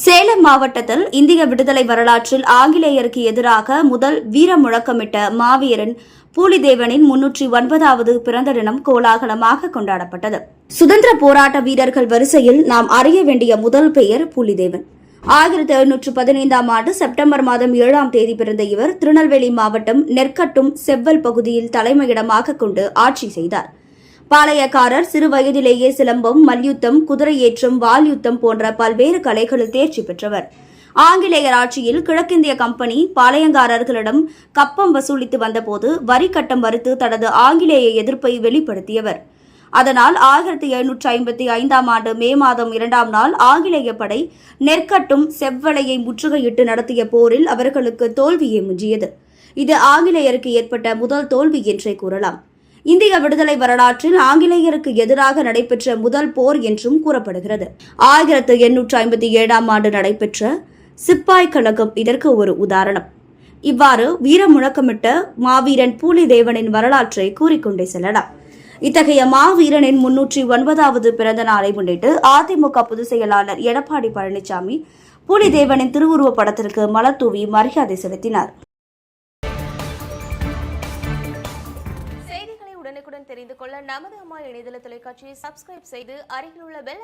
சேலம் மாவட்டத்தில் இந்திய விடுதலை வரலாற்றில் ஆங்கிலேயருக்கு எதிராக முதல் வீர முழக்கமிட்ட மாவீரன் பூலிதேவனின் 309வது பிறந்த தினம் கோலாகலமாக கொண்டாடப்பட்டது. சுதந்திர போராட்ட வீரர்கள் வரிசையில் நாம் அறிய வேண்டிய முதல் பெயர் பூலிதேவன். 1715ஆம் ஆண்டு செப்டம்பர் மாதம் 7ஆம் தேதி பிறந்த இவர் திருநெல்வேலி மாவட்டம் நெற்கட்டும் செவ்வல் பகுதியில் தலைமையிடமாக கொண்டு ஆட்சி செய்தார். பாளையக்காரர் சிறு வயதிலேயே சிலம்பம், மல்யுத்தம், குதிரையேற்றம், வாள்யுத்தம் போன்ற பல்வேறு கலைகளில் தேர்ச்சி பெற்றவர். ஆங்கிலேயர் ஆட்சியில் கிழக்கிந்திய கம்பெனி பாளையங்காரர்களிடம் கப்பம் வசூலித்து வந்தபோது வரி கட்டம் மறுத்து தனது ஆங்கிலேய எதிர்ப்பை வெளிப்படுத்தியவர். அதனால் 1755ஆம் ஆண்டு மே மாதம் 2ஆம் நாள் ஆங்கிலேய படை நெற்கட்டும் செவ்வலையை முற்றுகையிட்டு நடத்திய போரில் அவர்களுக்கு தோல்வியே மிஞ்சியது. இது ஆங்கிலேயருக்கு ஏற்பட்ட முதல் தோல்வி என்றே கூறலாம். இந்திய விடுதலை வரலாற்றில் ஆங்கிலேயருக்கு எதிராக நடைபெற்ற முதல் போர் என்றும் கூறப்படுகிறது. 1857ஆம் ஆண்டு நடைபெற்ற சிப்பாய் கழகம் இதற்கு ஒரு உதாரணம். இவ்வாறு வீர முழக்கமிட்ட மாவீரன் பூலிதேவனின் வரலாற்றை கூறிக்கொண்டே செல்லலாம். இத்தகைய மாவீரனின் 309வது பிறந்த நாளை முன்னிட்டு அதிமுக பொதுச் செயலாளர் எடப்பாடி பழனிசாமி பூலிதேவனின் திருவுருவப் படத்திற்கு மலர் தூவி மரியாதை செலுத்தினார். செய்திகளை உடனுக்குடன் தெரிந்து கொள்ள நமது அம்மா இணையதள தொலைக்காட்சியை சப்ஸ்கிரைப் செய்து அருகில் உள்ள பெல்